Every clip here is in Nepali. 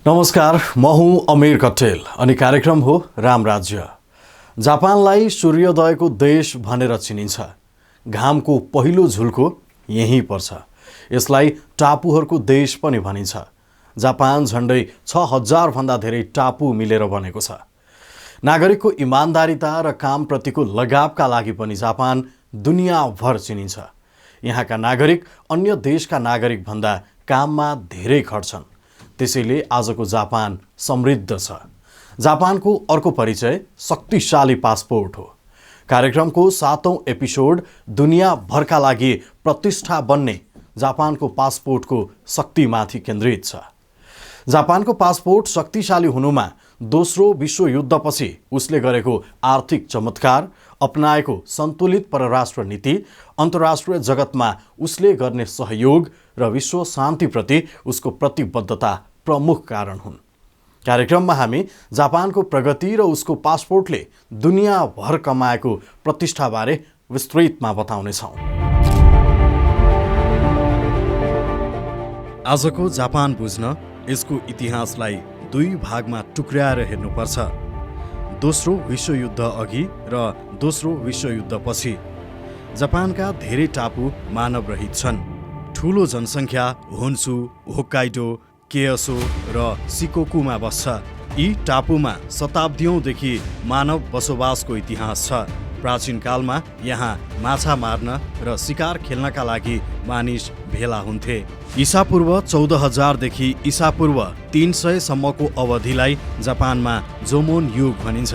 नमस्कार, म हुँ अमीर कट्टेल अनि कार्यक्रम हो राम राज्य। जापानलाई सूर्योदयको देश भनेर चिनिन्छ। घामको पहिलो झुल्को यहीँ पर्छ। यसलाई टापुहरूको देश पनि भनिन्छ। जापान झन्डै 6000 भन्दा धेरै टापु मिलेर बनेको छ। नागरिकको इमानदारीता र कामप्रतिको लगावका लागि पनि जापान दुनियाँभर चिनिन्छ। यहाँका नागरिक अन्य देशका नागरिक भन्दा काममा धेरै खट्छन्। त्यसैले आजको जापान समृद्ध छ। जापानको अर्को परिचय शक्तिशाली पासपोर्ट हो। कार्यक्रमको 7औं एपिसोड दुनियाँभरका लागि प्रतिष्ठा बन्ने जापानको पासपोर्टको शक्तिमाथि केन्द्रित छ। जापानको पासपोर्ट शक्तिशाली हुनुमा दोस्रो विश्वयुद्धपछि उसले गरेको आर्थिक चमत्कार, अपनाएको सन्तुलित परराष्ट्र नीति, अन्तर्राष्ट्रिय जगतमा उसले गर्ने सहयोग र विश्व शान्तिप्रति उसको प्रतिबद्धता प्रमुख कारण हुन्। कार्यक्रममा हामी जापानको प्रगति र उसको पासपोर्टले दुनियाँभर कमाएको प्रतिष्ठाबारे विस्तृतमा बताउनेछौँ। आजको जापान बुझ्न यसको इतिहासलाई दुई भागमा टुक्र्याएर हेर्नुपर्छ। दोस्रो विश्वयुद्ध अघि र दोस्रो विश्वयुद्धपछि। जापानका धेरै टापु मानवरहित छन्। ठुलो जनसङ्ख्या होन्सु, होक्काइडो, केयोसो र सिकोकुमा बस्छ। यी टापुमा शताब्दीौँदेखि मानव बसोबासको इतिहास छ। प्राचीन कालमा यहाँ माछा मार्न र शिकार खेल्नका लागि मानिस भेला हुन्थे। ईसापूर्व 14000 देखि ईसापूर्व 300 सम्मको अवधिलाई जापानमा जोमोन युग भनिन्छ।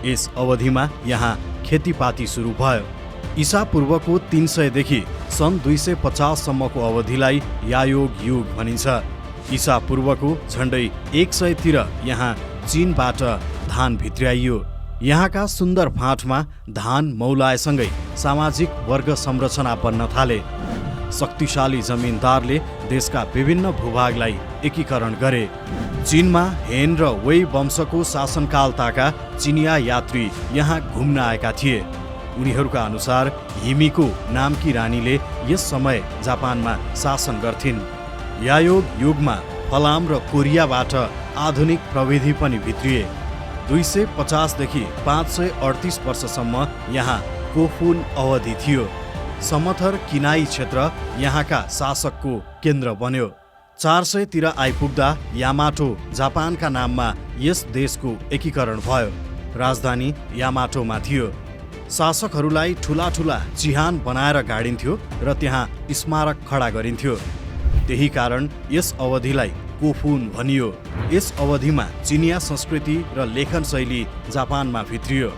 यस अवधिमा यहाँ खेतीपाती सुरु भयो। ईसापूर्वको 300 देखि सन् 250 सम्मको अवधिलाई यायोग युग भनिन्छ। ईसापूर्वको झन्डै 100 तिर यहाँ चीनबाट धान भित्र्याइयो। यहाँका सुन्दर फाँटमा धान मौलाएसँगै सामाजिक वर्ग संरचना बन्न थाले। शक्तिशाली जमिनदारले देशका विभिन्न भूभागलाई एकीकरण गरे। चीनमा हेन र वेई वंशको शासनकालताका चिनिया यात्री यहाँ घुम्न आएका थिए। उनीहरूका अनुसार हिमिको नामकी रानीले यस समय जापानमा शासन गर्थिन्। यायोग युगमा फलाम र कोरियाबाट आधुनिक प्रविधि पनि भित्रिए। 250 देखि 538 वर्षसम्म यहाँ कोफुन अवधि थियो। समथर किनाई क्षेत्र यहाँका शासकको केन्द्र बन्यो। 400 तिर आइपुग्दा यामाटो जापानका नाममा यस देशको एकीकरण भयो। राजधानी यामाटोमा थियो। शासकहरूलाई ठुला ठुला चिहान बनाएर गाडिन्थ्यो र त्यहाँ स्मारक खडा गरिन्थ्यो। त्यही कारण यस अवधिलाई कोफुन भनियो। यस अवधिमा चिनिया संस्कृति र लेखन शैली जापानमा भित्रियो।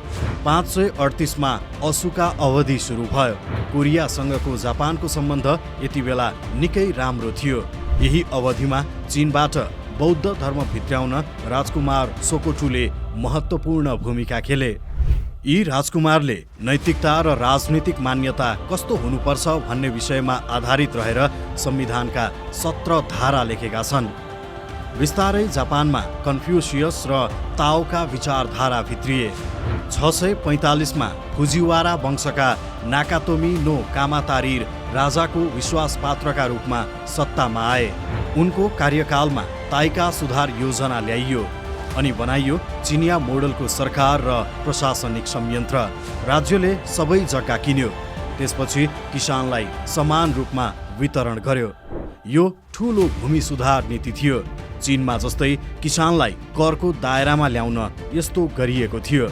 538 मा असुका अवधि सुरु भयो। कोरियासँगको जापानको सम्बन्ध यति बेला निकै राम्रो थियो। यही अवधिमा चीनबाट बौद्ध धर्म भित्र्याउन राजकुमार सोकोटुले महत्त्वपूर्ण भूमिका खेले। यी राजकुमारले नैतिकता र राजनीतिक मान्यता कस्तो हुनुपर्छ भन्ने विषयमा आधारित रहेर संविधानका 17 धारा लेखेका छन्। बिस्तारै जापानमा कन्फ्युसियस र ताओका विचारधारा भित्रिए। 645 मा फुजिवारा वंशका नाकातोमी नो कामातारिर राजाको विश्वासपात्रका रूपमा सत्तामा आए। उनको कार्यकालमा ताइका सुधार योजना ल्याइयो अनि बनाइयो चिनिया मोडलको सरकार र प्रशासनिक संयन्त्र। राज्यले सबै जग्गा किन्यो। त्यसपछि किसानलाई समान रूपमा वितरण गर्यो। यो ठुलो भूमि सुधार नीति थियो। चीनमा जस्तै किसानलाई करको दायरामा ल्याउन यस्तो गरिएको थियो।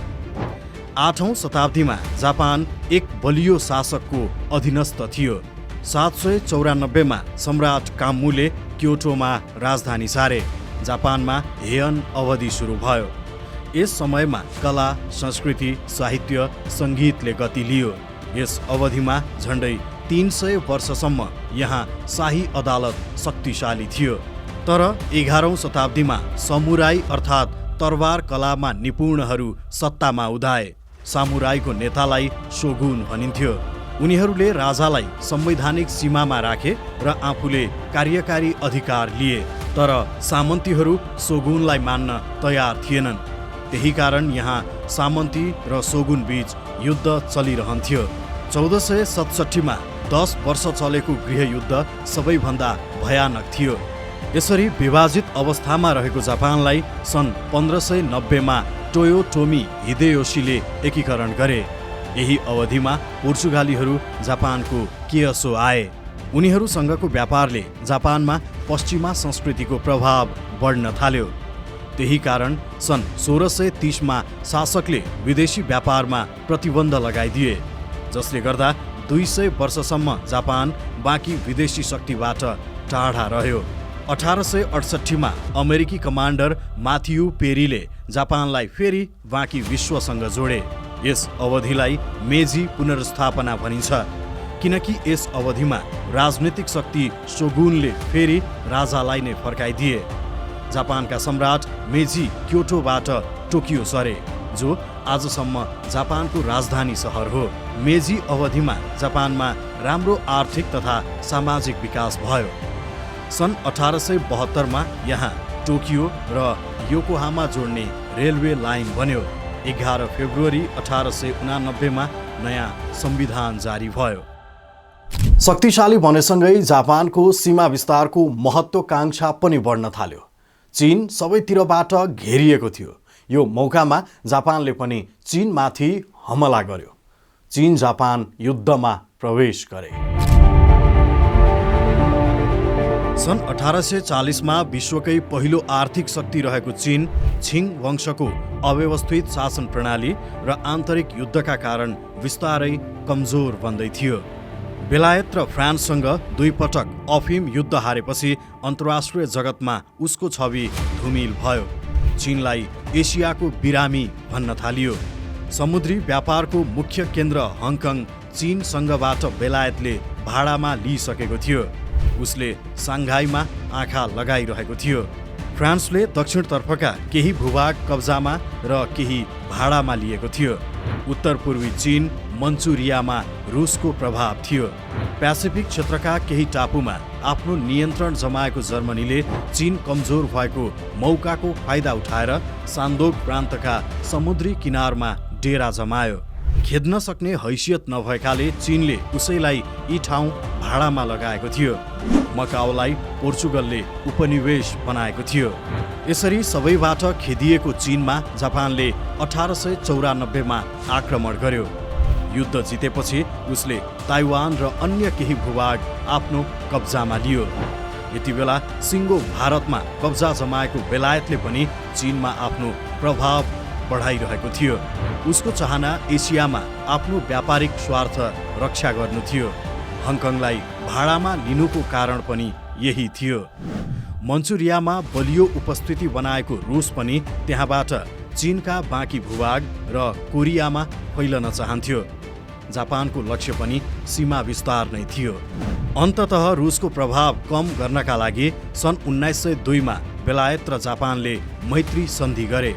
8औं शताब्दीमा जापान एक बलियो शासकको अधीनस्थ थियो। 794 मा सम्राट काम्मुले क्योटोमा राजधानी सारे। जापानमा हेयन अवधि सुरु भयो। यस समयमा कला, संस्कृति, साहित्य, सङ्गीतले गति लियो। यस अवधिमा झन्डै 300 वर्षसम्म यहाँ शाही अदालत शक्तिशाली थियो। तर 11औं शताब्दीमा समुराई अर्थात् तरवार कलामा निपुणहरू सत्तामा उदाए। सामुराईको नेतालाई शोगुन भनिन्थ्यो। उनीहरूले राजालाई संवैधानिक सीमामा राखे र आफूले कार्यकारी अधिकार लिए। तर सामन्तीहरू शोगुनलाई मान्न तयार थिएनन्। त्यही कारण यहाँ सामन्ती र शोगुन बीच युद्ध चलिरहन्थ्यो। 1467 मा 10 वर्ष चलेको गृहयुद्ध सबैभन्दा भयानक थियो। यसरी विभाजित अवस्थामा रहेको जापानलाई सन् 1590 टोयोटोमी हिदेयोशीले एकीकरण गरे। यही अवधिमा पोर्चुगालीहरू जापानको केयसो आए। उनीहरूसँगको व्यापारले जापानमा पश्चिमा संस्कृतिको प्रभाव बढ्न थाल्यो। त्यही कारण सन् 1630 शासकले विदेशी व्यापारमा प्रतिबन्ध लगाइदिए, जसले गर्दा 200 वर्षसम्म जापान बाँकी विदेशी शक्तिबाट टाढा रह्यो। 1868 अमेरिकी कमान्डर माथियु पेरीले जापानलाई फेरि बाँकी विश्वसँग जोडे। यस अवधिलाई मेजी पुनर्स्थापना भनिन्छ, किनकि यस अवधिमा राजनीतिक शक्ति शोगुनले फेरि राजालाई नै फर्काइदिए। जापानका सम्राट मेजी क्योटोबाट टोकियो सरे, जो आजसम्म जापानको राजधानी सहर हो। मेजी अवधिमा जापानमा राम्रो आर्थिक तथा सामाजिक विकास भयो। सन् 1872 यहाँ टोकियो र योकोहामा जोड्ने रेलवे लाइन बन्यो। 11 फेब्रुअरी 1889 नयाँ संविधान जारी भयो। शक्तिशाली बनेसँगै जापानको सीमा विस्तारको महत्त्वाकांक्षा पनि बढ्न थाल्यो। चीन सबैतिरबाट घेरिएको थियो। यो मौकामा जापानले पनि चीनमाथि हमला गर्यो। चीन जापान युद्धमा प्रवेश गरे। सन् 1840 विश्वकै पहिलो आर्थिक शक्ति रहेको चीन छिङ वंशको अव्यवस्थित शासन प्रणाली र आन्तरिक युद्धका कारण बिस्तारै कमजोर बन्दै थियो। बेलायत र फ्रान्ससँग 2 पटक अफिम युद्ध हारेपछि अन्तर्राष्ट्रिय जगतमा उसको छवि धुमिल भयो। चीनलाई एसियाको बिरामी भन्न थालियो। समुद्री व्यापारको मुख्य केन्द्र हङकङ चीनसँगबाट बेलायतले भाडामा लिइसकेको थियो। उसले साङ्घाईमा आँखा लगाइरहेको थियो। फ्रान्सले दक्षिणतर्फका केही भूभाग कब्जामा र केही भाडामा लिएको थियो। उत्तर पूर्वी चीन मन्चुरियामा रुसको प्रभाव थियो। पेसिफिक क्षेत्रका केही टापुमा आफ्नो नियन्त्रण जमाएको जर्मनीले चीन कमजोर भएको मौकाको फाइदा उठाएर सान्दोक प्रान्तका समुद्री किनारमा डेरा जमायो। खेद्न सक्ने हैसियत नभएकाले चीनले उसैलाई यी ठाउँ भाडामा लगाएको थियो। मकाओलाई पोर्चुगलले उपनिवेश बनाएको थियो। यसरी सबैबाट खेदिएको चीनमा जापानले 1894 आक्रमण गर्यो। युद्ध जितेपछि उसले ताइवान र अन्य केही भूभाग आफ्नो कब्जामा लियो। यति बेला सिङ्गो भारतमा कब्जा जमाएको बेलायतले पनि चीनमा आफ्नो प्रभाव बढाइरहेको थियो। उसको चाहना एसियामा आफ्नो व्यापारिक स्वार्थ रक्षा गर्नु थियो। हङकङलाई भाडामा लिनुको कारण पनि यही थियो। मन्चुरियामा बलियो उपस्थिति बनाएको रुस पनि त्यहाँबाट चीनका बाँकी भूभाग र कोरियामा फैलन चाहन्थ्यो। जापानको लक्ष्य पनि सीमा विस्तार नै थियो। अन्ततः रुसको प्रभाव कम गर्नका लागि सन् 1902 बेलायत र जापानले मैत्री सन्धि गरे,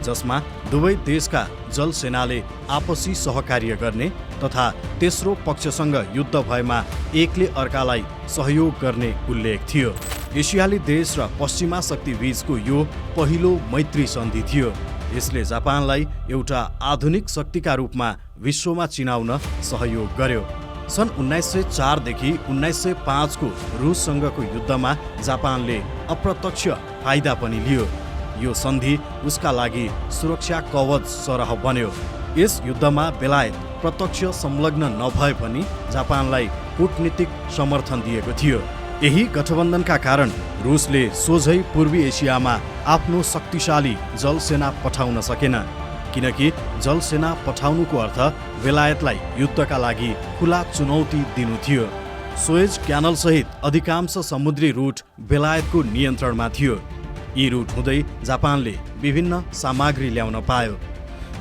जसमा दुवै देशका जल सेनाले आपसी सहकार्य गर्ने तथा तेस्रो पक्षसँग युद्ध भएमा एकले अर्कालाई सहयोग गर्ने उल्लेख थियो। एसियाली देश र पश्चिमा शक्ति बीचको यो पहिलो मैत्री सन्धि थियो। यसले जापानलाई एउटा आधुनिक शक्तिका रूपमा विश्वमा चिनाउन सहयोग गर्यो। सन् 1904 देखि 1905 को रुससँगको युद्धमा जापानले अप्रत्यक्ष फाइदा पनि लियो। यो सन्धि उसका लागि सुरक्षा कवच सरह बन्यो। यस युद्धमा बेलायत प्रत्यक्ष संलग्न नभए पनि जापानलाई कूटनीतिक समर्थन दिएको थियो। यही गठबन्धनका कारण रुसले सोझै पूर्वी एसियामा आफ्नो शक्तिशाली जलसेना पठाउन सकेन, किनकि जलसेना पठाउनुको अर्थ बेलायतलाई युद्धका लागि खुला चुनौती दिनु थियो। सुएज क्यानल सहित अधिकांश समुद्री रूट बेलायतको नियन्त्रणमा थियो। यी रूट हुँदै जापानले विभिन्न सामग्री ल्याउन पायो।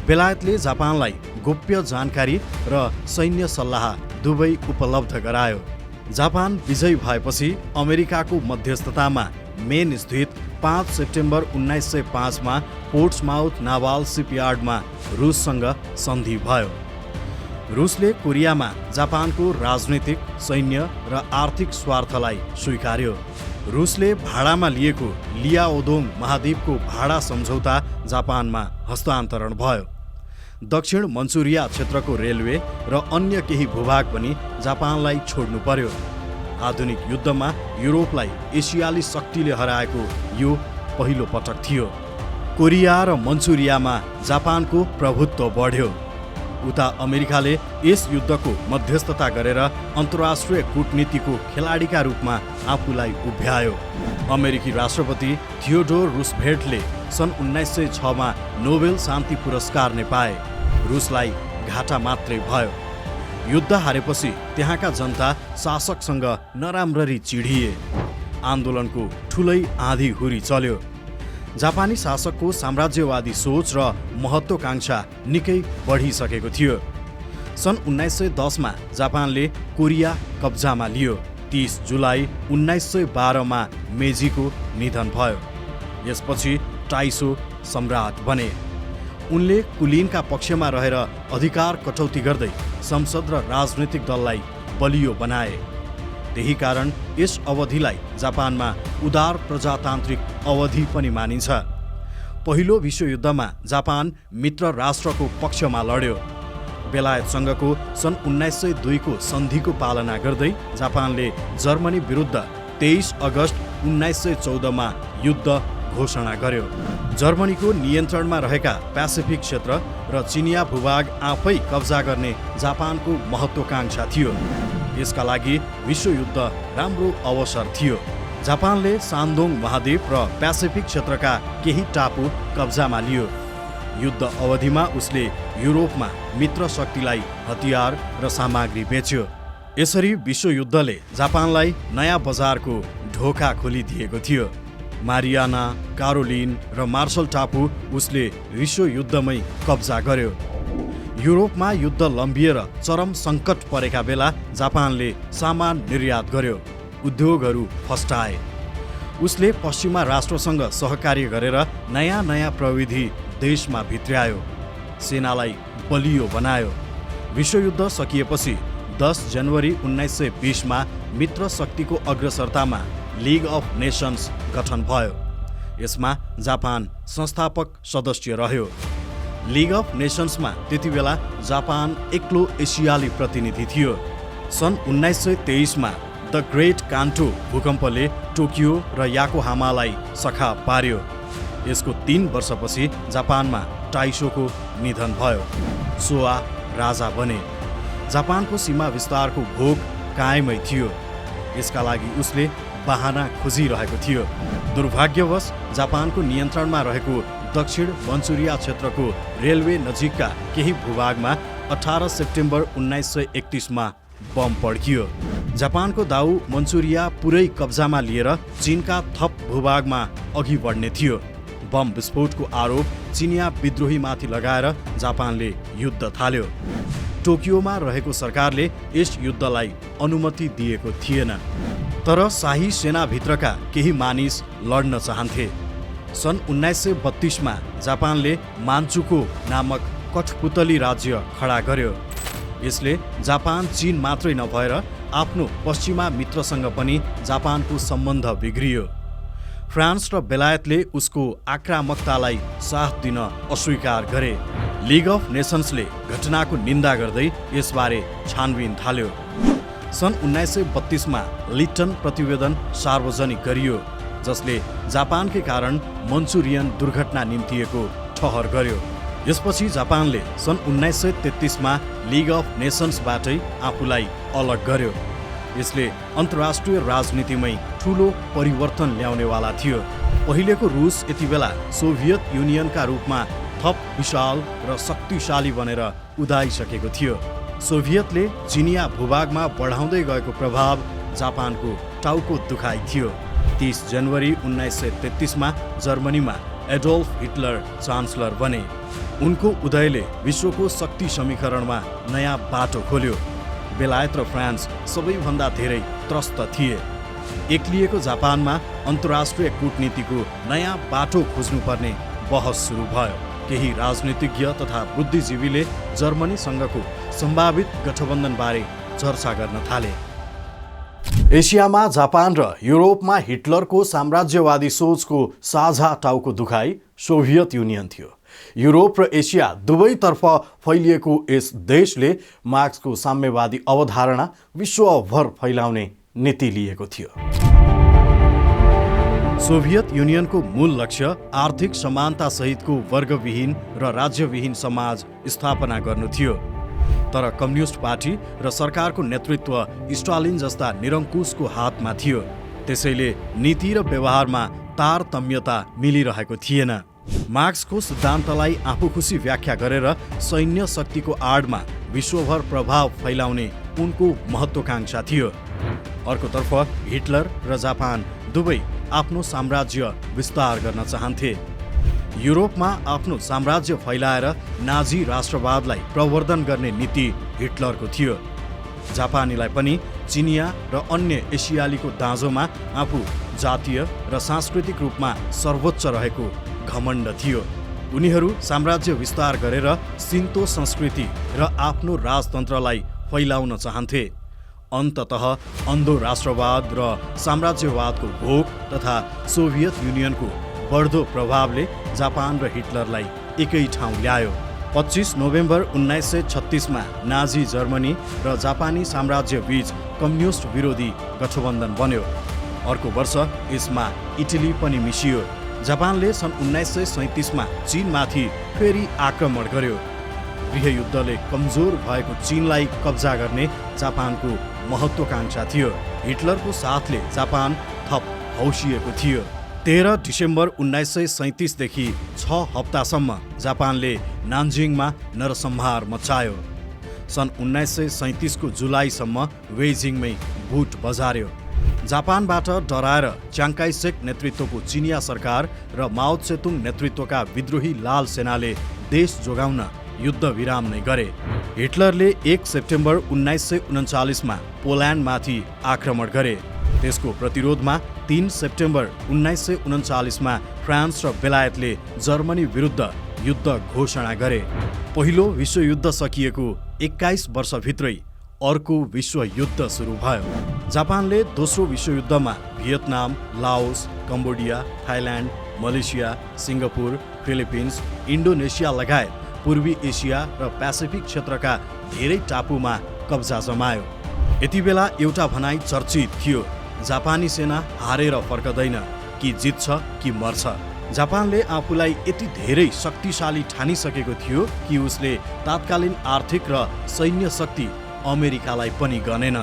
बेलायतले जापानलाई गोप्य जानकारी र सैन्य सल्लाह दुवै उपलब्ध गरायो। जापान विजयी भएपछि अमेरिकाको मध्यस्थतामा मेन स्थित 5 सेप्टेम्बर 1905 मा पोर्ट्समाउथ नाभाल सिपयार्डमा रुससँग सन्धि भयो। रुसले कोरियामा जापानको राजनीतिक, सैन्य र आर्थिक स्वार्थलाई स्वीकार्यो। रुसले भाडामा लिएको लियाओदोङ महाद्वीपको भाडा सम्झौता जापानमा हस्तान्तरण भयो। दक्षिण मन्चुरिया क्षेत्रको रेलवे र अन्य केही भूभाग पनि जापानलाई छोड्नु पर्यो। आधुनिक युद्धमा युरोपलाई एसियाली शक्तिले हराएको यो पहिलो पटक थियो। कोरिया र मन्चुरियामा जापानको प्रभुत्व बढ्यो। उता अमेरिकाले यस युद्धको मध्यस्थता गरेर अन्तर्राष्ट्रिय कूटनीतिको खेलाडीका रूपमा आफूलाई उभ्यायो। अमेरिकी राष्ट्रपति थियोडोर रुजभेल्टले सन् 1906 मा नोबेल शान्ति पुरस्कार नै पाए। रुसलाई घाटा मात्रै भयो। युद्ध हारेपछि त्यहाँका जनता शासकसँग नराम्ररी चिढिए। आन्दोलनको ठुलै आँधीहुरी चल्यो। जापानी शासकको साम्राज्यवादी सोच र महत्त्वाकांक्षा निकै बढिसकेको थियो। सन् 1910 मा जापानले कोरिया कब्जामा लियो। 30 जुलाई 1912 मा मेजीको निधन भयो। यसपछि टाइसो सम्राट बने। उनले कुलिनका पक्षमा रहेर अधिकार कटौती गर्दै संसद र राजनीतिक दललाई बलियो बनाए। त्यही कारण यस अवधिलाई जापानमा उदार प्रजातान्त्रिक अवधि पनि मानिन्छ। पहिलो विश्वयुद्धमा जापान मित्र राष्ट्रको पक्षमा लड्यो। बेलायतसँगको सन् 1902 को सन्धिको पालना गर्दै जापानले जर्मनी विरुद्ध 23 अगस्त 1914 मा युद्ध घोषणा गर्यो। जर्मनीको नियन्त्रणमा रहेका पेसिफिक क्षेत्र र चिनिया भूभाग आफै कब्जा गर्ने जापानको महत्त्वाकांक्षा थियो। यसका लागि विश्वयुद्ध राम्रो अवसर थियो। जापानले सान्दोङ महाद्वीप र पेसिफिक क्षेत्रका केही टापु कब्जामा लियो। युद्ध अवधिमा उसले युरोपमा मित्र शक्तिलाई हतियार र सामग्री बेच्यो। यसरी विश्वयुद्धले जापानलाई नयाँ बजारको ढोका खोलिदिएको थियो। मारियाना, कारोलिन र मार्शल टापु उसले विश्वयुद्धमै कब्जा गर्यो। युरोपमा युद्ध लम्बिएर चरम सङ्कट परेका बेला जापानले सामान निर्यात गर्यो। उद्योगहरू फस्टाए। उसले पश्चिमा राष्ट्रसँग सहकार्य गरेर नयाँ नयाँ प्रविधि देशमा भित्र्यायो। सेनालाई बलियो बनायो। विश्वयुद्ध सकिएपछि 10 जनवरी 1920 मा मित्र शक्तिको अग्रसरतामा लिग अफ नेसन्स गठन भयो। यसमा जापान संस्थापक सदस्य रह्यो। लिग अफ नेसन्समा त्यति बेला जापान एक्लो एसियाली प्रतिनिधि थियो। सन् 1923 मा द ग्रेट कान्टो भूकम्पले टोकियो र याकोहामालाई सखा पार्यो। यसको 3 वर्षपछि जापानमा टाइसोको निधन भयो। सोआ राजा बने। जापानको सीमा विस्तारको भोग कायमै थियो। यसका लागि उसले बहाना खोजिरहेको थियो। दुर्भाग्यवश जापानको नियन्त्रणमा रहेको दक्षिण मन्चुरिया क्षेत्रको रेलवे नजिकका केही भूभागमा 18 सेप्टेम्बर 1931 मा बम पड्कियो। जापानको दाउ मन्चुरिया पुरै कब्जामा लिएर चीनका थप भूभागमा अघि बढ्ने थियो। बम विस्फोटको आरोप चिनिया विद्रोहीमाथि लगाएर जापानले युद्ध थाल्यो। टोकियोमा रहेको सरकारले यस युद्धलाई अनुमति दिएको थिएन। तर शाही सेनाभित्रका केही मानिस लड्न चाहन्थे। सन् 1932 मा जापानले मान्चुको नामक कठपुतली राज्य खडा गर्यो। यसले जापान चीन मात्रै नभएर आफ्नो पश्चिमा मित्रसँग पनि जापानको सम्बन्ध बिग्रियो। फ्रान्स र बेलायतले उसको आक्रामकतालाई साथ दिन अस्वीकार गरे। लिग अफ नेसन्सले घटनाको निन्दा गर्दै यसबारे छानबिन थाल्यो। सन् 1932 मा लिटन प्रतिवेदन सार्वजनिक गरियो, जसले जापानकै कारण मन्चुरियन दुर्घटना निम्तिएको ठहर गर्यो। यसपछि जापानले सन् 1933 मा लिग अफ नेसन्सबाटै आफूलाई अलग गर्यो। यसले अन्तर्राष्ट्रिय राजनीतिमै ठूलो परिवर्तन ल्याउनेवाला थियो। पहिलेको रुस यति बेला सोभियत युनियनका रूपमा थप विशाल र शक्तिशाली बनेर उदाइसकेको थियो। सोभियतले चिनिया भूभागमा बढाउँदै गएको प्रभाव जापानको टाउको दुखाइ थियो। 30 जनवरी 1933 मा जर्मनीमा एडोल्फ हिटलर चान्सलर बने। उनको उदयले विश्वको शक्ति समीकरणमा नयाँ बाटो खोल्यो। बेलायत र फ्रान्स सबैभन्दा धेरै त्रस्त थिए। एक्लिएको जापानमा अन्तर्राष्ट्रिय कूटनीतिको नयाँ बाटो खोज्नुपर्ने बहस सुरु भयो। केही राजनीतिज्ञ तथा बुद्धिजीवीले जर्मनीसँगको सम्भावित गठबन्धनबारे चर्चा गर्न थाले। एसियामा जापान र युरोपमा हिटलरको साम्राज्यवादी सोचको साझा टाउको दुखाइ सोभियत युनियन थियो। युरोप र एसिया दुवैतर्फ फैलिएको यस देशले मार्क्सको साम्यवादी अवधारणा विश्वभर फैलाउने नीति लिएको थियो। सोभियत युनियनको मूल लक्ष्य आर्थिक समानता सहितको वर्गविहीन र राज्यविहीन समाज स्थापना गर्नु थियो। तर कम्युनिस्ट पार्टी र सरकारको नेतृत्व स्टालिन जस्ता निरङ्कुशको हातमा थियो। त्यसैले नीति र व्यवहारमा तारतम्यता मिलिरहेको थिएन। मार्क्सको सिद्धान्तलाई आफूखुसी व्याख्या गरेर सैन्य शक्तिको आडमा विश्वभर प्रभाव फैलाउने उनको महत्त्वाकांक्षा थियो। अर्कोतर्फ हिटलर र जापान दुवै आफ्नो साम्राज्य विस्तार गर्न चाहन्थे। युरोपमा आफ्नो साम्राज्य फैलाएर नाजी राष्ट्रवादलाई प्रवर्धन गर्ने नीति हिटलरको थियो। जापानीलाई पनि चिनिया र अन्य एसियालीको दाँजोमा आफू जातीय र सांस्कृतिक रूपमा सर्वोच्च रहेको घमण्ड थियो। उनीहरू साम्राज्य विस्तार गरेर सिन्तो संस्कृति र आफ्नो राजतन्त्रलाई फैलाउन चाहन्थे। अन्ततः अन्धो राष्ट्रवाद र साम्राज्यवादको भोग तथा सोभियत युनियनको बढ्दो प्रभावले जापान र हिटलरलाई एकै ठाउँ ल्यायो। 25 नोभेम्बर 1936 मा नाजी जर्मनी र जापानी साम्राज्य बीच कम्युनिस्ट विरोधी गठबन्धन बन्यो। अर्को वर्ष यसमा इटली पनि मिसियो। जापानले सन् 1937 मा चीनमाथि फेरि आक्रमण गर्यो। गृहयुद्धले कमजोर भएको चीनलाई कब्जा गर्ने जापानको महत्त्वाकांक्षा थियो। हिटलरको साथले जापान थप हौसिएको थियो। 13 डिसेम्बर 1937 देखि 6 हप्तासम्म जापानले नान्जिङमा नरसंहार मचायो। सन् 1937 को जुलाईसम्म बेइजिङमै बुट बजार्यो। जापानबाट डराएर च्याङ काय सेक नेतृत्वको चिनिया सरकार र माओ त्से-तुङ नेतृत्वका विद्रोही लाल सेनाले देश जोगाउन युद्ध विराम नै गरे। हिटलरले 1 सेप्टेम्बर 1939 मा पोल्यान्डमाथि आक्रमण गरे। त्यसको प्रतिरोधमा 3 सेप्टेम्बर 1939 मा फ्रान्स र बेलायतले जर्मनी विरुद्ध युद्ध घोषणा गरे। पहिलो विश्वयुद्ध सकिएको 21 वर्षभित्रै अर्को विश्वयुद्ध सुरु भयो। जापानले दोस्रो विश्वयुद्धमा Vietnam, Laos, Cambodia, Thailand, Malaysia, Singapore, Philippines, Indonesia लगायत पूर्वी एसिया र पेसिफिक क्षेत्रका धेरै टापुमा कब्जा जमायो। यति बेला एउटा भनाइ चर्चित थियो, जापानी सेना हारेर फर्कदैन, कि जित्छ कि मर्छ। जापानले आफूलाई यति धेरै शक्तिशाली ठानिसकेको थियो कि उसले तात्कालीन आर्थिक र सैन्य शक्ति अमेरिकालाई पनि गनेन।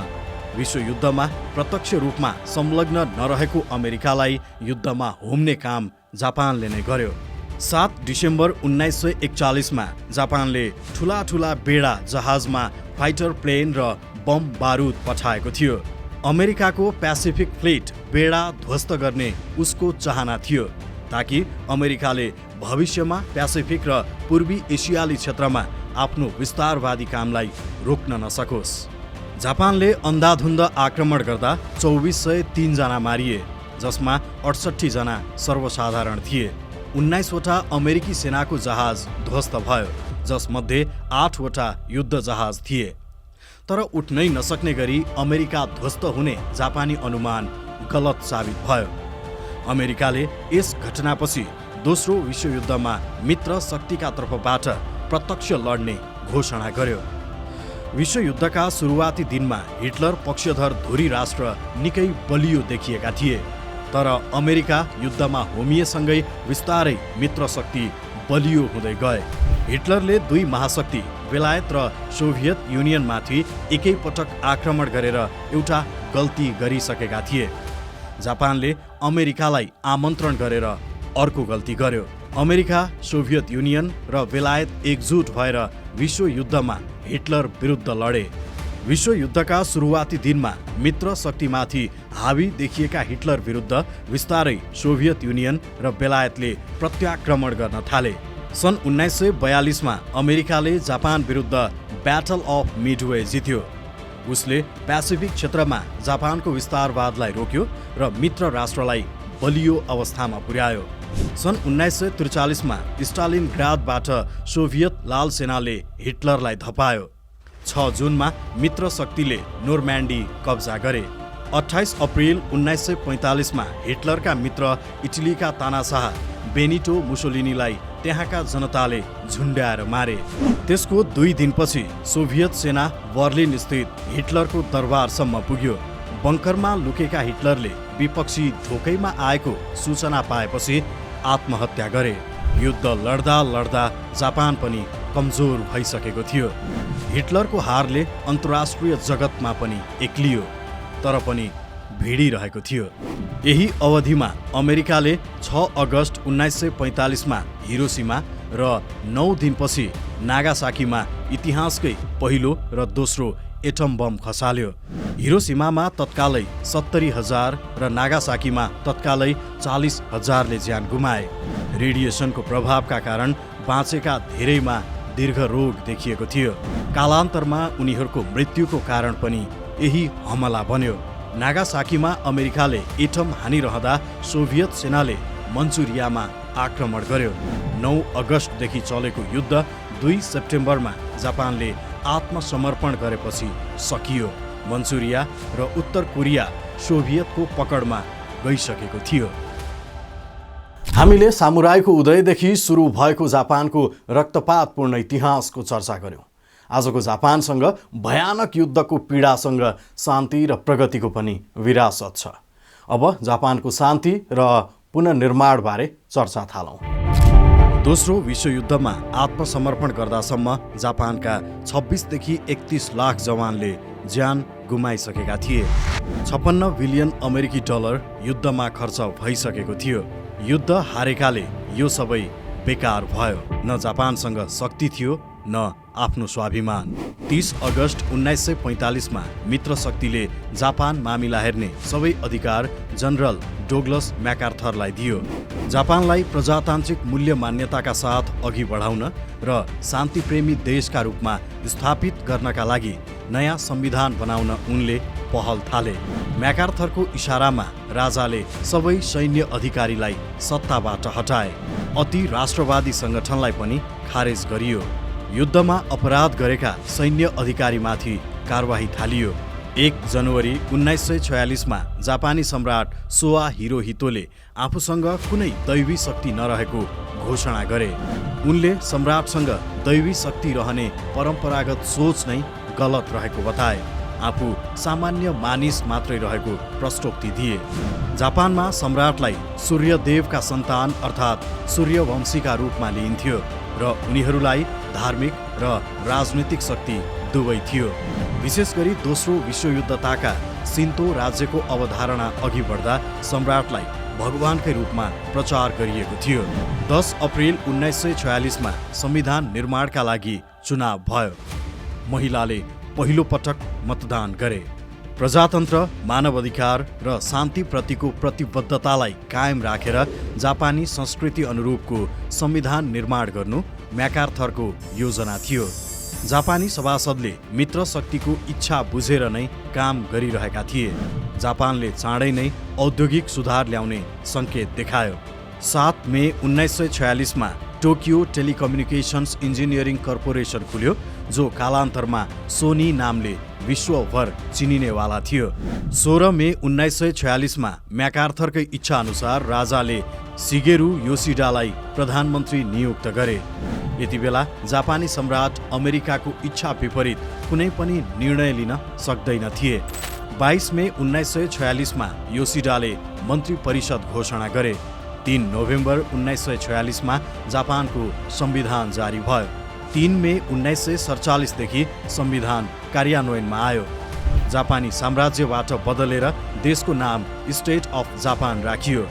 विश्वयुद्धमा प्रत्यक्ष रूपमा संलग्न नरहेको अमेरिकालाई युद्धमा होम्ने काम जापानले नै गर्यो। 7 डिसेम्बर 1941 मा जापानले ठुला ठुला बेडा जहाजमा फाइटर प्लेन र बम बारुद पठाएको थियो। अमेरिकाको पेसिफिक फ्लिट बेडा ध्वस्त गर्ने उसको चाहना थियो, ताकि अमेरिकाले भविष्यमा पेसिफिक र पूर्वी एसियाली क्षेत्रमा आफ्नो विस्तारवादी कामलाई रोक्न नसकोस्। जापानले अन्धाधुन्द आक्रमण गर्दा 2403 जना मारिए, जसमा 68 जना सर्वसाधारण थिए। 19 वटा अमेरिकी सेनाको जहाज ध्वस्त भयो, जसमध्ये 8 वटा युद्ध जहाज थिए। तर उठ्नै नसक्ने गरी अमेरिका ध्वस्त हुने जापानी अनुमान गलत साबित भयो। अमेरिकाले यस घटनापछि दोस्रो विश्वयुद्धमा मित्र शक्तिका तर्फबाट प्रत्यक्ष लड्ने घोषणा गर्यो। विश्वयुद्धका सुरुवाती दिनमा हिटलर पक्षधर धुरी राष्ट्र निकै बलियो देखिएका थिए। तर अमेरिका युद्धमा होमिएसँगै विस्तारै मित्र शक्ति बलियो हुँदै गए। हिटलरले दुई महाशक्ति बेलायत र सोभियत युनियनमाथि एकैपटक आक्रमण गरेर एउटा गल्ती गरिसकेका थिए। जापानले अमेरिकालाई आमन्त्रण गरेर अर्को गल्ती गर्यो। अमेरिका, सोभियत युनियन र बेलायत एकजुट भएर विश्वयुद्धमा हिटलर विरुद्ध लडे। विश्वयुद्धका सुरुवाती दिनमा मित्र शक्तिमाथि हावी देखिएका हिटलर विरुद्ध विस्तारै सोभियत युनियन र बेलायतले प्रत्याक्रमण गर्न थाले। सन् 1942 मा अमेरिकाले जापान विरुद्ध ब्याटल अफ मिडवे जित्यो। उसले पेसिफिक क्षेत्रमा जापानको विस्तारवादलाई रोक्यो र मित्र राष्ट्रलाई बलियो अवस्थामा पुर्यायो। सन् 1943 मा स्टालिनग्रादबाट सोभियत लाल सेनाले हिटलरलाई धपायो। 6 जुनमा मित्र शक्तिले नोर्म्यान्डी कब्जा गरे। 28 अप्रिल 1945 मा हिटलरका मित्र इटलीका तानाशाह बेनिटो मुसोलिनीलाई त्यहाँका जनताले झुन्ड्याएर मारे। त्यसको 2 दिनपछि सोभियत सेना बर्लिन स्थित हिटलरको दरबारसम्म पुग्यो। बङ्करमा लुकेका हिटलरले विपक्षी धोकैमा आएको सूचना पाएपछि आत्महत्या गरे। युद्ध लड्दा लड्दा जापान पनि कमजोर भइसकेको थियो। हिटलरको हारले अन्तर्राष्ट्रिय जगतमा पनि एक्लियो, तर पनि भिडिरहेको थियो। यही अवधिमा अमेरिकाले 6 अगस्ट 1945मा हिरोसिमा र 9 दिनपछि नागासाकीमा इतिहासकै पहिलो र दोस्रो एटम बम खसाल्यो। हिरोसिमामा तत्कालै 70,000 र नागासाकीमा तत्कालै 40,000ले ज्यान गुमाए। रेडिएसनको प्रभावका कारण बाँचेका धेरैमा दीर्घ रोग देखिएको थियो। कालान्तरमा उनीहरूको मृत्युको कारण पनि यही हमला बन्यो। नागासाकीमा अमेरिकाले एटम हानिरहँदा सोभियत सेनाले मन्चुरियामा आक्रमण गर्यो। 9 अगस्टदेखि चलेको युद्ध 2 सेप्टेम्बरमा जापानले आत्मसमर्पण गरेपछि सकियो। मन्चुरिया र उत्तर कोरिया सोभियतको पकडमा गइसकेको थियो। हामीले सामुराईको उदयदेखि सुरु भएको जापानको रक्तपातपूर्ण इतिहासको चर्चा गर्यौं। आजको जापानसँग भयानक युद्धको पीडासँग शान्ति र प्रगतिको पनि विरासत छ। अब जापानको शान्ति र पुनर्निर्माणबारे चर्चा थालौँ। दोस्रो विश्वयुद्धमा आत्मसमर्पण गर्दासम्म जापानका 26 देखि 31 लाख जवानले ज्यान गुमाइसकेका थिए। 56 बिलियन अमेरिकी डलर युद्धमा खर्च भइसकेको थियो। युद्ध हारेकाले यो सबै बेकार भयो। न जापानसँग शक्ति थियो न आफ्नो स्वाभिमान। 30 अगस्ट 1945मा मित्र शक्तिले जापान मामिला हेर्ने सबै अधिकार जनरल डोगलस म्याकार्थरलाई दियो। जापानलाई प्रजातान्त्रिक मूल्य मान्यताका साथ अघि बढाउन र शान्तिप्रेमी देशका रूपमा स्थापित गर्नका लागि नयाँ संविधान बनाउन उनले पहल थाले। म्याकार्थरको इशारामा राजाले सबै सैन्य अधिकारीलाई सत्ताबाट हटाए। अति राष्ट्रवादी सङ्गठनलाई पनि खारेज गरियो। युद्धमा अपराध गरेका सैन्य अधिकारीमाथि कारबाही थालियो। 1 जनवरी 1946मा जापानी सम्राट सोआ हिरोहितोले आफूसँग कुनै दैवी शक्ति नरहेको घोषणा गरे। उनले सम्राटसँग दैवी शक्ति रहने परम्परागत सोच नै गलत रहेको बताए। आफू सामान्य मानिस मात्रै रहेको प्रश्नोक्ति दिए। जापानमा सम्राटलाई सूर्यदेवका सन्तान अर्थात् सूर्यवंशीका रूपमा लिइन्थ्यो र उनीहरूलाई धार्मिक र राजनीतिक शक्ति दुवै थियो। विशेष गरी दोस्रो विश्वयुद्धताका सिन्तो राज्यको अवधारणा अघि बढ्दा सम्राटलाई भगवानकै रूपमा प्रचार गरिएको थियो। 10 अप्रिल 1946मा संविधान निर्माणका लागि चुनाव भयो। महिलाले पहिलो पटक मतदान गरे। प्रजातन्त्र, मानवाधिकार र शान्तिप्रतिको प्रतिबद्धतालाई कायम राखेर जापानी संस्कृति अनुरूपको संविधान निर्माण गर्नु म्याकार्थरको योजना थियो। जापानी सभासदले मित्र शक्तिको इच्छा बुझेर नै काम गरिरहेका थिए। जापानले चाँडै नै औद्योगिक सुधार ल्याउने सङ्केत देखायो। 7 मे 1946मा टोकियो टेलिकम्युनिकेसन्स इन्जिनियरिङ कर्पोरेसन खुल्यो, जो कालान्तरमा सोनी नामले विश्वभर चिनिनेवाला थियो। 16 मे 1946मा म्याकार्थरकै इच्छा अनुसार राजाले सिगेरु योसिडालाई प्रधानमन्त्री नियुक्त गरे। यति बेला जापानी सम्राट अमेरिकाको इच्छा विपरीत कुनै पनि निर्णय लिन सक्दैन थिए। 22 मे 1946मा योसिडाले मन्त्री परिषद घोषणा गरे। 3 नोभेम्बर 1946मा जापानको संविधान जारी भयो। 3 मे 1947देखि संविधान कार्यान्वयनमा आयो। जापानी साम्राज्यबाट बदलेर देशको नाम स्टेट अफ जापान राखियो।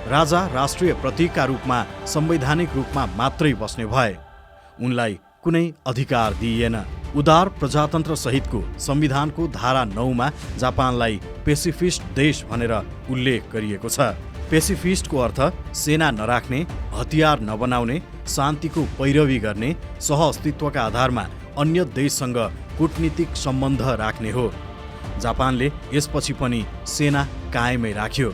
राजा राष्ट्रिय प्रतीकका रूपमा संवैधानिक रूपमा मात्रै बस्ने भए। उनलाई कुनै अधिकार दिइएन। उदार प्रजातन्त्र सहितको संविधानको धारा 9मा जापानलाई पेसिफिस्ट देश भनेर उल्लेख गरिएको छ। पेसिफिस्टको अर्थ सेना नराख्ने, हतियार नबनाउने, शान्तिको पैरवी गर्ने, सहअस्तित्वका आधारमा अन्य देशसँग कूटनीतिक सम्बन्ध राख्ने हो। जापानले यसपछि पनि सेना कायमै राख्यो।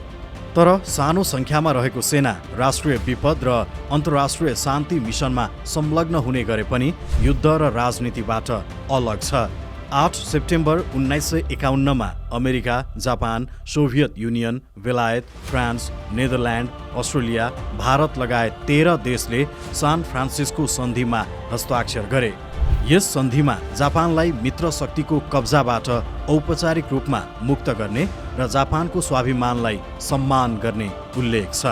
तर सानो सङ्ख्यामा रहेको सेना राष्ट्रिय विपद र अन्तर्राष्ट्रिय शान्ति मिसनमा संलग्न हुने गरे पनि युद्ध र राजनीतिबाट अलग छ। 8 सेप्टेम्बर 1951मा अमेरिका, जापान, सोभियत युनियन, बेलायत, फ्रान्स, नेदरल्यान्ड, अस्ट्रेलिया, भारत लगायत 13 देशले सान फ्रान्सिस्को सन्धिमा हस्ताक्षर गरे। यस सन्धिमा जापानलाई मित्र शक्तिको कब्जाबाट औपचारिक रूपमा मुक्त गर्ने र जापानको स्वाभिमानलाई सम्मान गर्ने उल्लेख छ।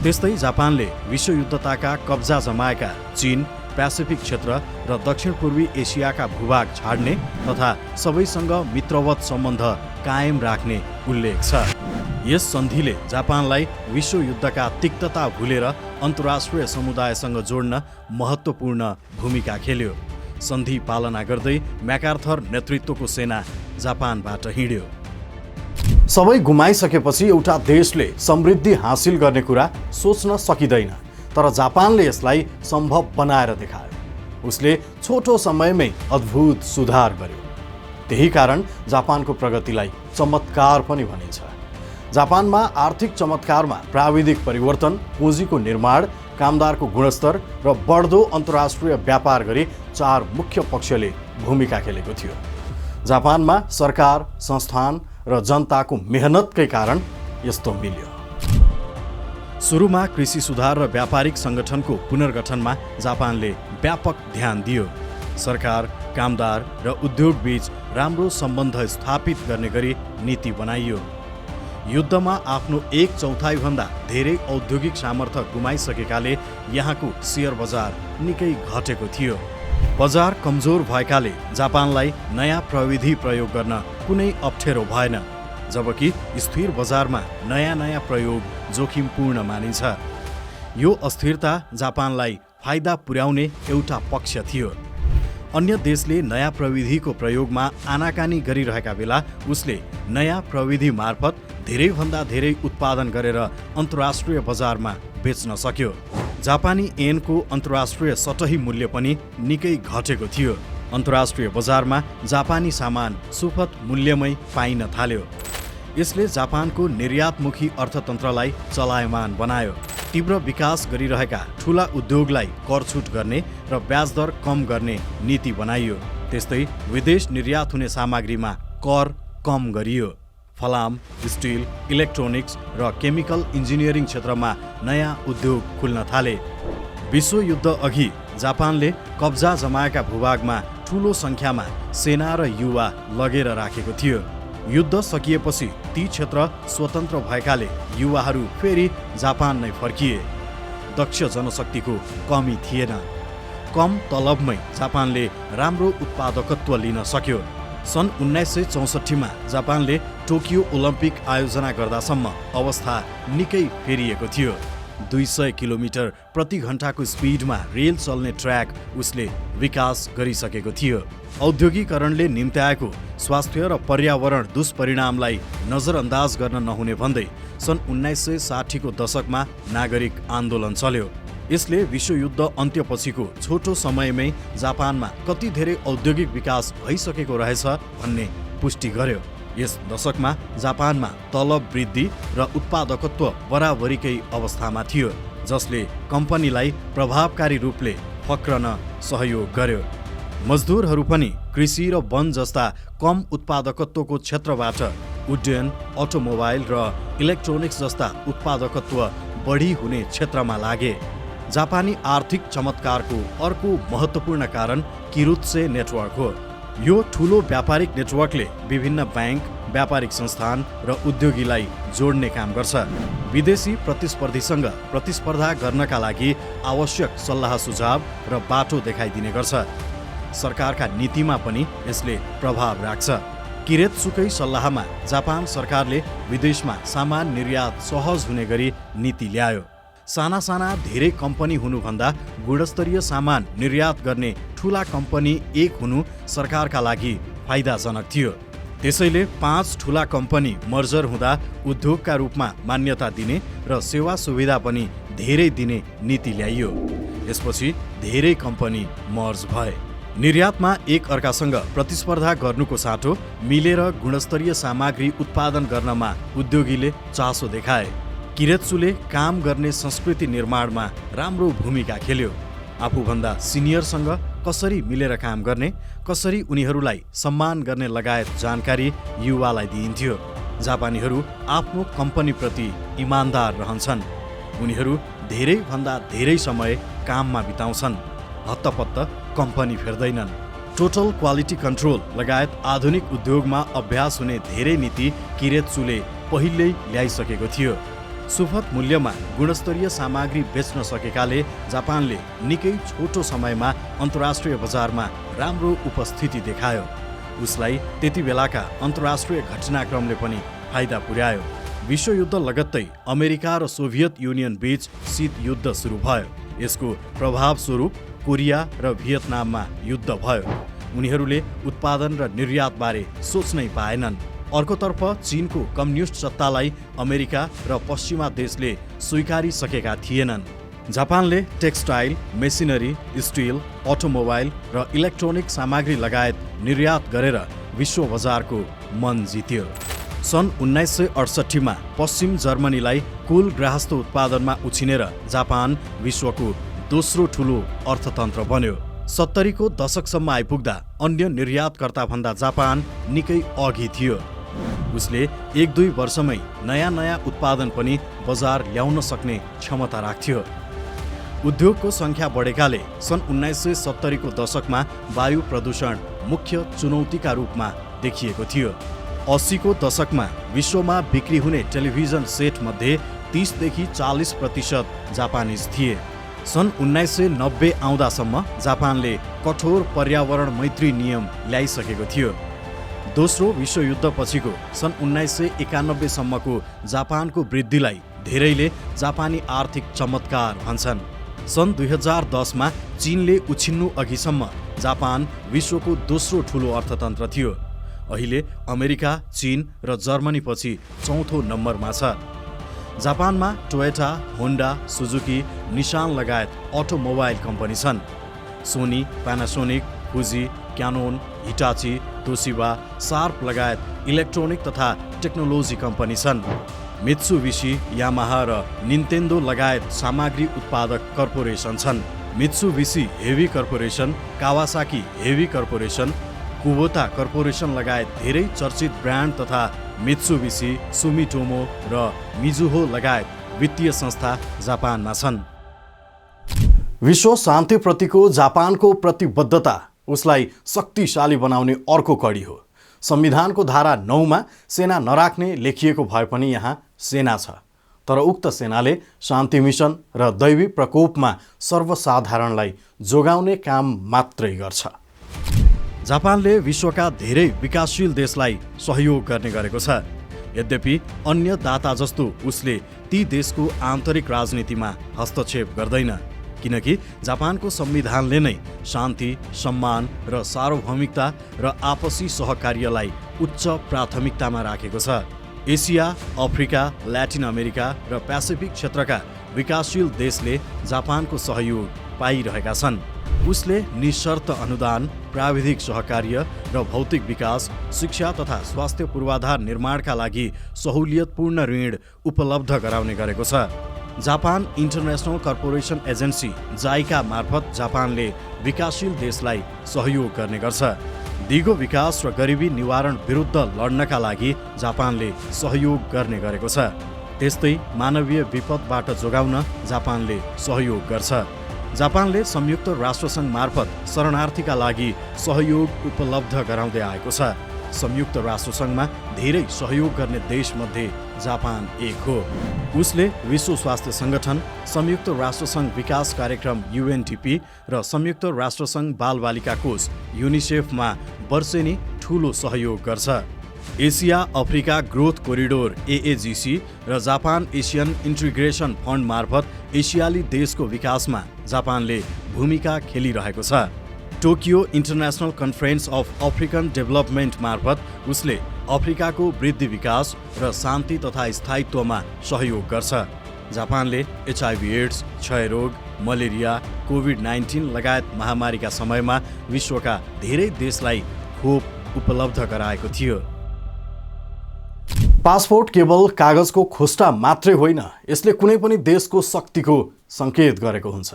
त्यस्तै जापानले विश्वयुद्धताका कब्जा जमाएका चीन, पेसिफिक क्षेत्र र दक्षिण पूर्वी एसियाका भूभाग छाड्ने तथा सबैसँग मित्रवत सम्बन्ध कायम राख्ने उल्लेख छ। यस सन्धिले जापानलाई विश्वयुद्धका तिक्तता भुलेर अन्तर्राष्ट्रिय समुदायसँग जोड्न महत्त्वपूर्ण भूमिका खेल्यो। सन्धि पालना गर्दै म्याकार्थर नेतृत्वको सेना जापानबाट हिँड्यो। सबै गुमाइसकेपछि एउटा देशले समृद्धि हासिल गर्ने कुरा सोच्न सकिँदैन, तर जापानले यसलाई सम्भव बनाएर देखायो। उसले छोटो समयमै अद्भुत सुधार गर्यो। त्यही कारण जापानको प्रगतिलाई चमत्कार पनि भनिन्छ। जापानमा आर्थिक चमत्कारमा प्राविधिक परिवर्तन, पुँजीको निर्माण, कामदारको गुणस्तर र बढ्दो अन्तर्राष्ट्रिय व्यापार गरी 4 मुख्य पक्षले भूमिका खेलेको थियो। जापानमा सरकार, संस्थान र जनताको मेहनतकै कारण यस्तो मिल्यो। सुरुमा कृषि सुधार र व्यापारिक सङ्गठनको पुनर्गठनमा जापानले व्यापक ध्यान दियो। सरकार, कामदार र उद्योग बीच राम्रो सम्बन्ध स्थापित गर्ने गरी नीति बनाइयो। युद्धमा आफ्नो 1/4 भन्दा धेरै औद्योगिक सामर्थ्य गुमाइसकेकाले यहाँको शेयर बजार निकै घटेको थियो। बजार कमजोर भएकाले जापानलाई नयाँ प्रविधि प्रयोग गर्न कुनै अप्ठ्यारो भएन, जबकि स्थिर बजारमा नयाँ प्रयोग जोखिमपूर्ण मानिन्छ। यो अस्थिरता जापानलाई फाइदा पुर्याउने एउटा पक्ष थियो। अन्य देशले नयाँ प्रविधिको प्रयोगमा आनाकानी गरिरहेका बेला उसले नयाँ प्रविधि मार्फत धेरैभन्दा धेरै उत्पादन गरेर अन्तर्राष्ट्रिय बजारमा बेच्न सक्यो। जापानी येनको अन्तर्राष्ट्रिय सतही मूल्य पनि निकै घटेको थियो। अन्तर्राष्ट्रिय बजारमा जापानी सामान सुपथ मूल्यमै पाइन थाल्यो। यसले जापानको निर्यातमुखी अर्थतन्त्रलाई चलायमान बनायो। तीव्र विकास गरिरहेका ठूला उद्योगलाई कर छुट गर्ने र ब्याज दर कम गर्ने नीति बनाइयो। त्यस्तै विदेश निर्यात हुने सामग्रीमा कर कम गरियो। फलाम, स्टिल, इलेक्ट्रोनिक्स र केमिकल इन्जिनियरिङ क्षेत्रमा नयाँ उद्योग खुल्न थाले। विश्वयुद्ध अघि जापानले कब्जा जमाएका भूभागमा ठूलो सङ्ख्यामा सेना र युवा लगेर राखेको थियो। युद्ध सकिएपछि ती क्षेत्र स्वतन्त्र भएकाले युवाहरू फेरि जापान नै फर्किए। दक्ष जनशक्तिको कमी थिएन। कम तलबमै जापानले राम्रो उत्पादकत्व लिन सक्यो। सन् 1964 मा जापानले टोकियो ओलम्पिक आयोजना गर्दासम्म अवस्था निकै फेरिएको थियो। 200 किलोमिटर प्रति घण्टाको स्पिडमा रेल चल्ने ट्र्याक उसले विकास गरिसकेको थियो। औद्योगिकरणले निम्त्याएको स्वास्थ्य र पर्यावरण दुष्परिणामलाई नजरअन्दाज गर्न नहुने भन्दै सन् 1960 को दशकमा नागरिक आन्दोलन चल्यो। यसले विश्वयुद्ध अन्त्यपछिको छोटो समयमै जापानमा कति धेरै औद्योगिक विकास भइसकेको रहेछ भन्ने पुष्टि गर्यो। यस दशकमा जापानमा तलब वृद्धि र उत्पादकत्व बराबरीकै अवस्थामा थियो, जसले कम्पनीलाई प्रभावकारी रूपले फक्रन सहयोग गर्यो। मजदुरहरू पनि कृषि र वन जस्ता कम उत्पादकत्वको क्षेत्रबाट उड्डयन, अटोमोबाइल र इलेक्ट्रोनिक्स जस्ता उत्पादकत्व बढी हुने क्षेत्रमा लागे। जापानी आर्थिक चमत्कारको अर्को महत्त्वपूर्ण कारण किरुत्से नेटवर्क हो। यो ठूलो व्यापारिक नेटवर्कले विभिन्न बैंक, व्यापारिक संस्थान र उद्योगीलाई जोड्ने काम गर्छ। विदेशी प्रतिस्पर्धीसँग प्रतिस्पर्धा गर्नका लागि आवश्यक सल्लाह सुझाव र बाटो देखाइदिने गर्छ। सरकारका नीतिमा पनि यसले प्रभाव राख्छ। किरेत्सुकै सल्लाहमा जापान सरकारले विदेशमा सामान निर्यात सहज हुने गरी नीति ल्यायो। साना धेरै कम्पनी हुनुभन्दा गुणस्तरीय सामान निर्यात गर्ने ठूला कम्पनी एक हुनु सरकारका लागि फाइदाजनक थियो। त्यसैले 5 ठूला कम्पनी मर्जर हुँदा उद्योगका रूपमा मान्यता दिने र सेवा सुविधा पनि धेरै दिने नीति ल्याइयो। यसपछि धेरै कम्पनी मर्ज भए। निर्यातमा एक अर्कासँग प्रतिस्पर्धा गर्नुको साटो मिलेर गुणस्तरीय सामग्री उत्पादन गर्नमा उद्योगीले चासो देखाए। किरेत्सुले काम गर्ने संस्कृति निर्माणमा राम्रो भूमिका खेल्यो। आफूभन्दा सिनियरसँग कसरी मिलेर काम गर्ने, कसरी उनीहरूलाई सम्मान गर्ने लगायत जानकारी युवालाई दिइन्थ्यो। जापानीहरू आफ्नो कम्पनीप्रति इमान्दार रहन्छन्। उनीहरू धेरैभन्दा धेरै समय काममा बिताउँछन्। हत्तपत्त कम्पनी फेर्दैनन्। टोटल क्वालिटी कन्ट्रोल लगायत आधुनिक उद्योगमा अभ्यास हुने धेरै नीति किरेत्सुले पहिल्यै ल्याइसकेको थियो। सुपथ मूल्यमा गुणस्तरीय सामग्री बेच्न सकेकाले जापानले निकै छोटो समयमा अन्तर्राष्ट्रिय बजारमा राम्रो उपस्थिति देखायो। उसलाई त्यति बेलाका अन्तर्राष्ट्रिय घटनाक्रमले पनि फाइदा पुर्यायो। विश्वयुद्ध लगत्तै अमेरिका र सोभियत युनियन बीच शीत युद्ध सुरु भयो। यसको प्रभावस्वरूप कोरिया र भियतनाममा युद्ध भयो। उनीहरूले उत्पादन र निर्यातबारे सोच्नै पाएनन्। अर्कोतर्फ चीनको कम्युनिस्ट सत्तालाई अमेरिका र पश्चिमा देशले स्वीकारिसकेका थिएनन्। जापानले टेक्सटाइल, मेसिनरी, स्टिल, अटोमोबाइल र इलेक्ट्रोनिक सामग्री लगायत निर्यात गरेर विश्व बजारको मन जित्यो। सन् 1968 मा पश्चिम जर्मनीलाई कुल गृहस्थ उत्पादनमा उछिनेर जापान विश्वको दोस्रो ठुलो अर्थतन्त्र बन्यो। 70 को दशकसम्म आइपुग्दा अन्य निर्यातकर्ताभन्दा जापान निकै अघि थियो। उसले 1-2 वर्षमै नयाँ उत्पादन पनि बजार ल्याउन सक्ने क्षमता राख्थ्यो। उद्योगको सङ्ख्या बढेकाले सन् 1970 को दशकमा वायु प्रदूषण मुख्य चुनौतीका रूपमा देखिएको थियो। 80 को दशकमा विश्वमा बिक्री हुने टेलिभिजन सेट मध्ये 30 देखि 40% जापानिज थिए। सन् 1990 आउँदासम्म जापानले कठोर पर्यावरण मैत्री नियम ल्याइसकेको थियो। दोस्रो विश्वयुद्ध पछिको सन् 1991 सम्मको जापानको वृद्धिलाई धेरैले जापानी आर्थिक चमत्कार भन्छन्। सन् 2010 मा चीनले उछिन्नु अघिसम्म जापान विश्वको दोस्रो ठुलो अर्थतन्त्र थियो। अहिले अमेरिका, चीन र जर्मनी पछि चौथो नम्बरमा छ। जापानमा टोयोटा, होन्डा, सुजुकी, निसान लगायत अटोमोबाइल कम्पनी छन्। Sony, Panasonic, Fuji, Canon, Hitachi, Toshiba, Sharp लगायत इलेक्ट्रोनिक तथा टेक्नोलोजी कम्पनी छन्। मित्सुबिसी, यामाहा र निन्तेन्दो लगायत सामग्री उत्पादक कर्पोरेसन छन्। Mitsubishi heavy corporation, Kawasaki heavy corporation, Kubota corporation लगायत धेरै चर्चित ब्रान्ड तथा मित्सुबिसी, सुमिटोमो र मिजुहो लगायत वित्तीय संस्था जापानमा छन्। विश्व शान्तिप्रतिको जापानको प्रतिबद्धता उसलाई शक्तिशाली बनाउने अर्को कडी हो। संविधानको धारा 9 मा सेना नराख्ने लेखिएको भए पनि यहाँ सेना छ। तर उक्त सेनाले शान्ति मिसन र दैवी प्रकोपमा सर्वसाधारणलाई जोगाउने काम मात्रै गर्छ। जापानले विश्वका धेरै विकासशील देशलाई सहयोग गर्ने गरेको छ। यद्यपि अन्य दाता जस्तो उसले ती देशको आन्तरिक राजनीतिमा हस्तक्षेप गर्दैन, किनकि जापानको संविधानले नै शान्ति, सम्मान र सार्वभौमिकता र आपसी सहकार्यलाई उच्च प्राथमिकतामा राखेको छ। एसिया, अफ्रिका, ल्याटिन अमेरिका र पेसिफिक क्षेत्रका विकासशील देशले जापानको सहयोग पाइरहेका छन्। उसले निशर्त अनुदान, प्राविधिक सहकार्य र भौतिक विकास, शिक्षा तथा स्वास्थ्य पूर्वाधार निर्माणका लागि सहुलियतपूर्ण ऋण उपलब्ध गराउने गरेको छ। Japan international corporation agency JICA मार्फत जापानले विकासशील देशलाई सहयोग गर्ने गर्छ। दिगो विकास र गरिबी निवारण विरुद्ध लड्नका लागि जापानले सहयोग गर्ने गरेको छ। त्यस्तै मानवीय विपदबाट जोगाउन जापानले सहयोग गर्छ। जापानले संयुक्त राष्ट्रसङ्घ मार्फत शरणार्थीका लागि सहयोग उपलब्ध गराउँदै आएको छ। संयुक्त राष्ट्रसङ्घमा धेरै सहयोग गर्ने देशमध्ये जापान एक हो। उसले विश्व स्वास्थ्य सङ्गठन, संयुक्त राष्ट्रसङ्घ विकास कार्यक्रम UNDP र संयुक्त राष्ट्रसङ्घ बालबालिका कोष युनिसेफमा वर्षेनी ठुलो सहयोग गर्छ। Asia Africa growth corridor AAGC र जापान एसियन इन्टिग्रेसन फन्ड मार्फत एसियाली देशको विकासमा जापानले भूमिका खेलिरहेको छ। Tokyo international conference of African development मार्फत उसले अफ्रिकाको वृद्धि विकास र शान्ति तथा स्थायित्वमा सहयोग गर्छ। जापानले HIV/AIDS, क्षयरोग, मलेरिया, कोभिड-19 लगायत महामारीका समयमा विश्वका धेरै देशलाई खोप उपलब्ध गराएको थियो। पासपोर्ट केवल कागजको खोस्टा मात्रै होइन, यसले कुनै पनि देशको शक्तिको सङ्केत गरेको हुन्छ।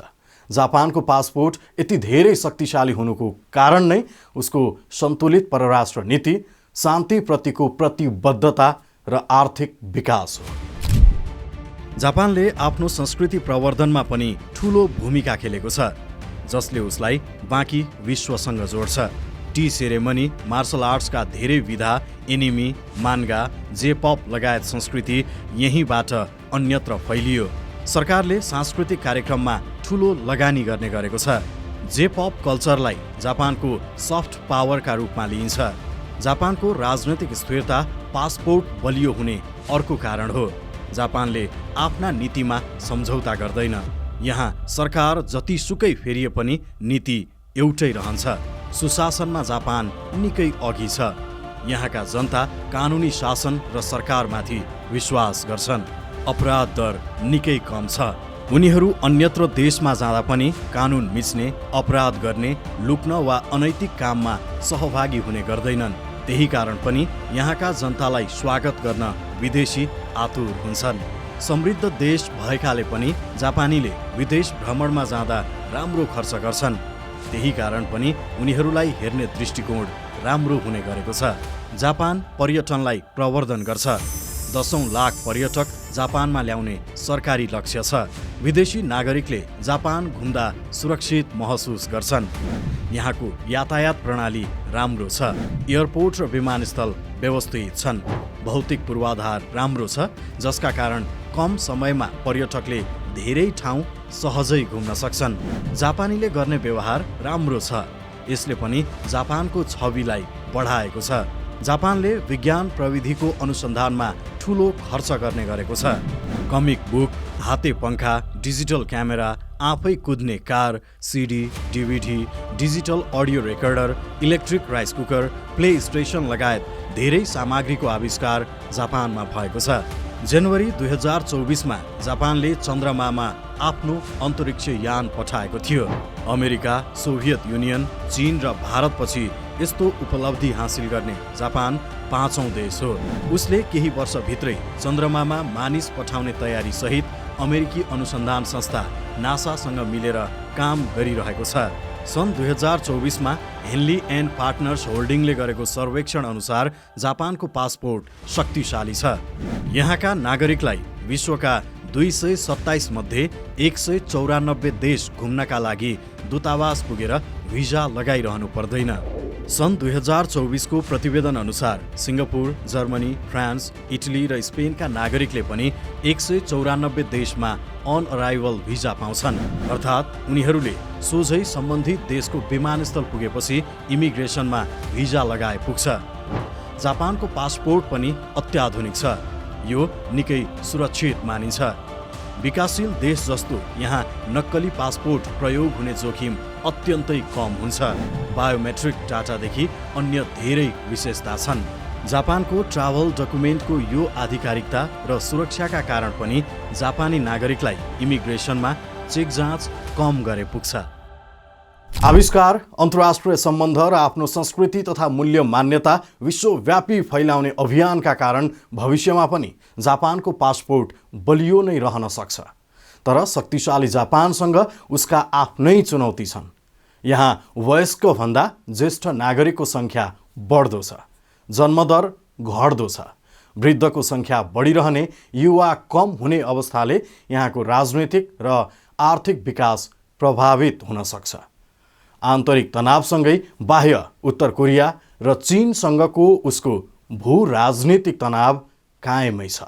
जापानको पासपोर्ट यति धेरै शक्तिशाली हुनुको कारण नै उसको सन्तुलित परराष्ट्र नीति, शान्तिप्रतिको प्रतिबद्धता र आर्थिक विकास हो। जापानले आफ्नो संस्कृति प्रवर्धनमा पनि ठुलो भूमिका खेलेको छ, जसले उसलाई बाँकी विश्वसँग जोड्छ। टी सेरेमनी, मार्शल आर्ट्सका धेरै विधा, एनिमी, मान्गा, जे-पप लगायत संस्कृति यहीँबाट अन्यत्र फैलियो। सरकारले सांस्कृतिक कार्यक्रममा ठूलो लगानी गर्ने गरेको छ। जे-पप कल्चरलाई जापानको सफ्ट पावरका रूपमा लिइन्छ। जापानको राजनैतिक स्थिरता पासपोर्ट बलियो हुने अर्को कारण हो। जापानले आफ्ना नीतिमा सम्झौता गर्दैन। यहाँ सरकार जतिसुकै फेरिए पनि नीति एउटै रहन्छ। सुशासनमा जापान निकै अघि छ। यहाँका जनता कानुनी शासन र सरकारमाथि विश्वास गर्छन्। अपराध दर निकै कम छ। उनीहरू अन्यत्र देशमा जाँदा पनि कानुन मिच्ने, अपराध गर्ने, लुक्न वा अनैतिक काममा सहभागी हुने गर्दैनन्। त्यही कारण पनि यहाँका जनतालाई स्वागत गर्न विदेशी आतुर हुन्छन्। समृद्ध देश भएकाले पनि जापानीले विदेश भ्रमणमा जाँदा राम्रो खर्च गर्छन्। त्यही कारण पनि उनीहरूलाई हेर्ने दृष्टिकोण राम्रो हुने गरेको छ। जापान पर्यटनलाई प्रवर्धन गर्छ। 10औं लाख पर्यटक जापानमा ल्याउने सरकारी लक्ष्य छ। विदेशी नागरिकले जापान घुम्दा सुरक्षित महसुस गर्छन्। यहाँको यातायात प्रणाली राम्रो छ। एयरपोर्ट र विमानस्थल व्यवस्थित छन्। भौतिक पूर्वाधार राम्रो छ, जसका कारण कम समयमा पर्यटकले धेरै ठाउँ सहजै घुम्न सक्छन्। जापानीले गर्ने व्यवहार राम्रो छ। यसले पनि जापानको छविलाई बढाएको छ। जापानले विज्ञान प्रविधिको अनुसन्धानमा ठूलो खर्च गर्ने गरेको छ। कमिक बुक, हाते पंखा, डिजिटल क्यामेरा, आफै कुद्ने car, CD, DVD, digital audio recorder, electric rice cooker, play station लगायत धेरै सामग्रीको आविष्कार जापानमा भएको छ। जनवरी 2024मा जापानले चन्द्रमामा आफ्नो अन्तरिक्ष यान पठाएको थियो। अमेरिका, सोभियत युनियन, चीन र भारतपछि यस्तो उपलब्धि हासिल गर्ने जापान 5औं देश हो। उसले केही वर्षभित्रै चन्द्रमामा मानिस पठाउने तयारी सहित अमेरिकी अनुसन्धान संस्था नासासँग मिलेर काम गरिरहेको छ। सन् 2024मा हेनली एन्ड पार्टनर्स होल्डिङले गरेको सर्वेक्षण अनुसार जापानको पासपोर्ट शक्तिशाली छ। यहाँका नागरिकलाई विश्वका 227 मध्ये 194 देश घुम्नका लागि दूतावास पुगेर भिजा लगाइरहनु पर्दैन। सन् 2024को प्रतिवेदन अनुसार सिङ्गापुर, जर्मनी, फ्रान्स, इटली र स्पेनका नागरिकले पनि 194 देशमा अन अराइभल भिजा पाउँछन्। अर्थात् उनीहरूले सोझै सम्बन्धित देशको विमानस्थल पुगेपछि इमिग्रेसनमा भिजा लगाए पुग्छ। जापानको पासपोर्ट पनि अत्याधुनिक छ। यो निकै सुरक्षित मानिन्छ। विकासशील देश जस्तो यहाँ नक्कली पासपोर्ट प्रयोग हुने जोखिम अत्यन्तै कम हुन्छ। बायोमेट्रिक डाटादेखि अन्य धेरै विशेषता छन्। जापानको ट्राभल डकुमेन्टको यो आधिकारिकता र सुरक्षाका कारण पनि जापानी नागरिकलाई इमिग्रेसनमा चेक जाँच कम गरे पुग्छ। आविष्कार, अन्तर्राष्ट्रिय सम्बन्ध र आफ्नो संस्कृति तथा मूल्य मान्यता विश्वव्यापी फैलाउने अभियानका कारण भविष्यमा पनि जापानको पासपोर्ट बलियो नै रहन सक्छ। तर शक्तिशाली जापानसँग उसका आफ्नै चुनौती छन्। यहाँ वयस्कभन्दा ज्येष्ठ नागरिकको सङ्ख्या बढ्दो छ, जन्मदर घट्दो छ, वृद्धको सङ्ख्या बढिरहने, युवा कम हुने अवस्थाले यहाँको राजनैतिक र आर्थिक विकास प्रभावित हुन सक्छ। आन्तरिक तनावसँगै बाह्य उत्तर कोरिया र चीनसँगको उसको भू राजनीतिक तनाव कायमै छ।